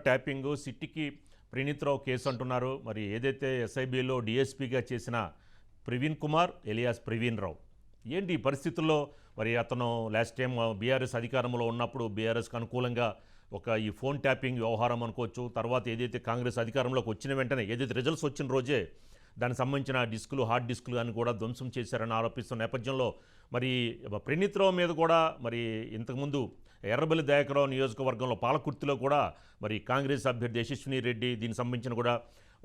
Tapping సిట్టికి Praneeth Rao case అంటున్నారు. మరి ఏదైతే ఎస్ఐబిలో డిఎస్పీగా చేసిన ప్రవీణ్ కుమార్ ఎలియాస్ ప్రవీణ్ రావు ఏంటి ఈ పరిస్థితుల్లో మరి అతను లాస్ట్ టైం బీఆర్ఎస్ అధికారంలో ఉన్నప్పుడు బీఆర్ఎస్కి అనుకూలంగా ఈ ఫోన్ ట్యాపింగ్ వ్యవహారం అనుకోవచ్చు. తర్వాత ఏదైతే కాంగ్రెస్ అధికారంలోకి వచ్చిన వెంటనే ఏదైతే రిజల్ట్స్ వచ్చిన రోజే దానికి సంబంధించిన డిస్కులు హార్డ్ డిస్కులు అని కూడా ధ్వంసం చేశారని ఆరోపిస్తున్న నేపథ్యంలో మరి ప్రణీత్రావు మీద కూడా మరి ఇంతకుముందు ఎర్రబెల్లి దయాకరావు నియోజకవర్గంలో పాలకుర్తిలో కూడా మరి కాంగ్రెస్ అభ్యర్థి యశస్విని రెడ్డి దీనికి సంబంధించిన కూడా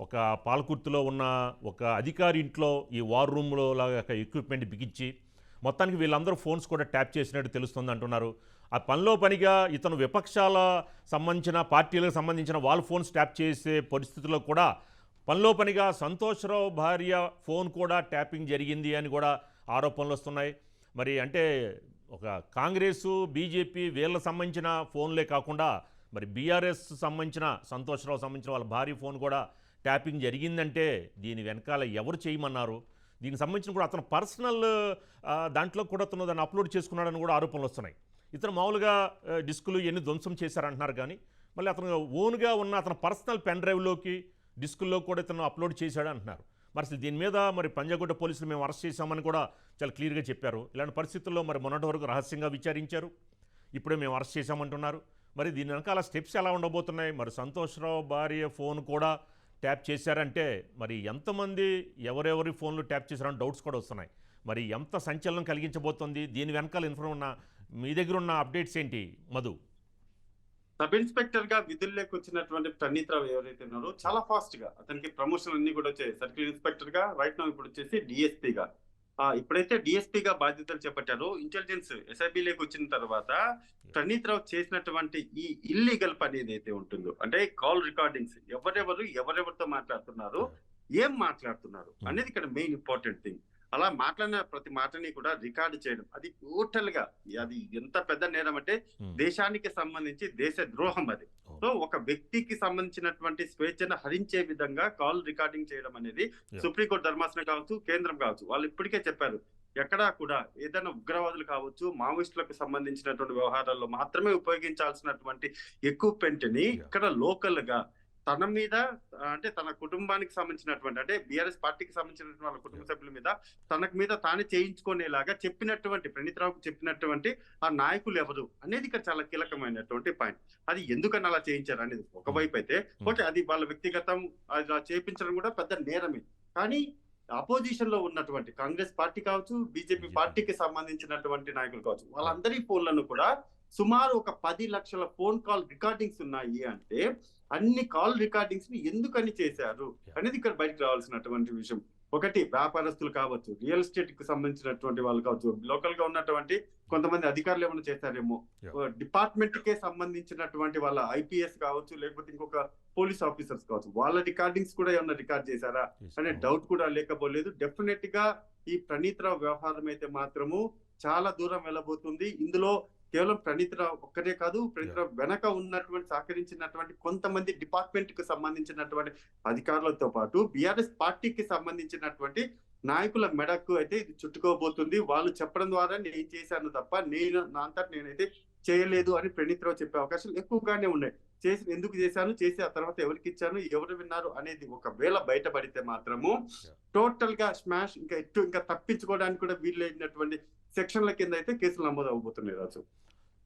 ఒక పాలకుర్తిలో ఉన్న ఒక అధికారి ఇంట్లో ఈ వార్ రూమ్లో లాగా ఎక్విప్మెంట్ బిగించి మొత్తానికి వీళ్ళందరూ ఫోన్స్ కూడా ట్యాప్ చేసినట్టు తెలుస్తుంది అంటున్నారు. ఆ పనిలో పనిగా ఇతను విపక్షాల సంబంధించిన పార్టీలకు సంబంధించిన వాళ్ళ ఫోన్స్ ట్యాప్ చేసే పరిస్థితుల్లో కూడా పనిలో పనిగా సంతోష్రావు భార్య ఫోన్ కూడా ట్యాపింగ్ జరిగింది అని కూడా ఆరోపణలు వస్తున్నాయి. మరి అంటే ఒక కాంగ్రెసు బీజేపీ వీళ్ళ సంబంధించిన ఫోన్లే కాకుండా మరి బీఆర్ఎస్ సంబంధించిన సంతోష్రావు సంబంధించిన వాళ్ళ భార్య ఫోన్ కూడా ట్యాపింగ్ జరిగిందంటే దీని వెనకాల ఎవరు చేయమన్నారు? దీనికి సంబంధించిన కూడా అతను పర్సనల్ దాంట్లో కూడా అతను దాన్ని అప్లోడ్ చేసుకున్నాడని కూడా ఆరోపణలు వస్తున్నాయి. ఇతను మామూలుగా డిస్కులు ఎన్ని ధ్వంసం చేశారంటున్నారు, కానీ మళ్ళీ అతను ఓన్గా ఉన్న అతను పర్సనల్ పెన్ డ్రైవ్లోకి డిస్కుల్లో కూడా ఇతను అప్లోడ్ చేశాడు అంటున్నారు. మరి అసలు దీని మీద మరి పంజాగుట్ట పోలీసులు మేము అరెస్ట్ చేశామని కూడా చాలా క్లియర్గా చెప్పారు. ఇలాంటి పరిస్థితుల్లో మరి మొన్నటి వరకు రహస్యంగా విచారించారు, ఇప్పుడే మేము అరెస్ట్ చేశామంటున్నారు. మరి దీని వెనకాల స్టెప్స్ ఎలా ఉండబోతున్నాయి? మరి సంతోష్రావు భార్య ఫోన్ కూడా ట్యాప్ చేశారంటే మరి ఎంతమంది ఎవరెవరి ఫోన్లు ట్యాప్ చేశారని డౌట్స్ కూడా వస్తున్నాయి. మరి ఎంత సంచలనం కలిగించబోతుంది? దీని వెనకాల మీ దగ్గర ఉన్న అప్డేట్స్ ఏంటి మధు? సబ్ ఇన్స్పెక్టర్ గా విధుల్లోకి వచ్చినటువంటి ప్రణీత్రావు ఎవరైతే ఉన్నారో చాలా ఫాస్ట్ గా అతనికి ప్రమోషన్ అన్ని కూడా వచ్చాయి. సర్కిల్ ఇన్స్పెక్టర్ గా రైట్ నౌ ఇప్పుడు వచ్చేసి డిఎస్పీగా ఇప్పుడైతే డిఎస్పీగా బాధ్యతలు చేపట్టారో ఇంటెలిజెన్స్ ఎస్ఐబిలోకి వచ్చిన తర్వాత ప్రణీత్రావు చేసినటువంటి ఈ ఇల్లీగల్ పని ఏదైతే ఉంటుందో అంటే కాల్ రికార్డింగ్స్ ఎవరెవరితో మాట్లాడుతున్నారు, ఏం మాట్లాడుతున్నారు అనేది ఇక్కడ మెయిన్ ఇంపార్టెంట్ థింగ్. అలా మాట్లాడిన ప్రతి మాటని కూడా రికార్డు చేయడం అది టోటల్ గా అది ఎంత పెద్ద నేరం అంటే దేశానికి సంబంధించి దేశ ద్రోహం అది. సో ఒక వ్యక్తికి సంబంధించినటువంటి స్వేచ్ఛను హరించే విధంగా కాల్ రికార్డింగ్ చేయడం అనేది సుప్రీంకోర్టు ధర్మాసనం కావచ్చు, కేంద్రం కావచ్చు, వాళ్ళు ఇప్పటికే చెప్పారు ఎక్కడా కూడా ఏదైనా ఉగ్రవాదులు కావచ్చు, మావోయిస్టులకు సంబంధించినటువంటి వ్యవహారాల్లో మాత్రమే ఉపయోగించాల్సినటువంటి ఎక్విప్మెంట్ ని ఇక్కడ లోకల్ గా తన మీద అంటే తన కుటుంబానికి సంబంధించినటువంటి అంటే బీఆర్ఎస్ పార్టీకి సంబంధించినటువంటి వాళ్ళ కుటుంబ సభ్యుల మీద తనకు మీద తానే చేయించుకునేలాగా చెప్పినటువంటి ప్రణీత్రావుకు చెప్పినటువంటి ఆ నాయకులు ఎవరు అనేది ఇక్కడ చాలా కీలకమైనటువంటి పాయింట్. అది ఎందుకని అలా చేయించారు అనేది ఒకవైపు అయితే ఓకే, అది వాళ్ళ వ్యక్తిగతం అలా చేయించడం కూడా పెద్ద నేరమే. కానీ అపోజిషన్ లో ఉన్నటువంటి కాంగ్రెస్ పార్టీ కావచ్చు, బీజేపీ పార్టీకి సంబంధించినటువంటి నాయకులు కావచ్చు, వాళ్ళందరి ఫోన్లను కూడా సుమారు ఒక 10 లక్షల ఫోన్ కాల్ రికార్డింగ్స్ ఉన్నాయి. అంటే అన్ని కాల్ రికార్డింగ్స్ ని ఎందుకని చేశారు అనేది ఇక్కడ బయటకు రావాల్సినటువంటి విషయం. ఒకటి వ్యాపారస్తులు కావచ్చు, రియల్ ఎస్టేట్ కి సంబంధించినటువంటి వాళ్ళు కావచ్చు, లోకల్ గా ఉన్నటువంటి కొంతమంది అధికారులు ఏమైనా చేశారేమో, డిపార్ట్మెంట్ కే సంబంధించినటువంటి వాళ్ళ ఐపీఎస్ కావచ్చు, లేకపోతే ఇంకొక పోలీస్ ఆఫీసర్స్ కావచ్చు, వాళ్ళ రికార్డింగ్స్ కూడా ఏమైనా రికార్డ్ చేశారా అనే డౌట్ కూడా లేకపోలేదు. డెఫినెట్ గా ఈ ప్రణీత్రావు వ్యవహారం అయితే మాత్రము చాలా దూరం వెళ్ళబోతుంది. ఇందులో కేవలం ప్రణీత్రావు ఒక్కటే కాదు, ప్రణీత్రావు వెనక ఉన్నటువంటి సహకరించినటువంటి కొంతమంది డిపార్ట్మెంట్ కు సంబంధించినటువంటి అధికారులతో పాటు బీఆర్ఎస్ పార్టీకి సంబంధించినటువంటి నాయకుల మెడకు అయితే ఇది చుట్టుకోబోతుంది. వాళ్ళు చెప్పడం ద్వారా నేను చేశాను తప్ప నా అంతటా నేనైతే చేయలేదు అని ప్రణీత్రావు చెప్పే అవకాశాలు ఎక్కువగానే ఉన్నాయి. ఎందుకు చేశాను, చేసి ఆ తర్వాత ఎవరికి ఇచ్చాను, ఎవరు విన్నారు అనేది ఒకవేళ బయటపడితే మాత్రము టోటల్ గా స్మాష్, ఇంకా తప్పించుకోవడానికి కూడా వీలైనటువంటి సెక్షన్ల కింద అయితే కేసులు నమోదు అవబోతున్నాయి. Raju,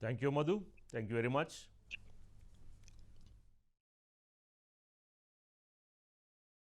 thank you Madhu, thank you very much.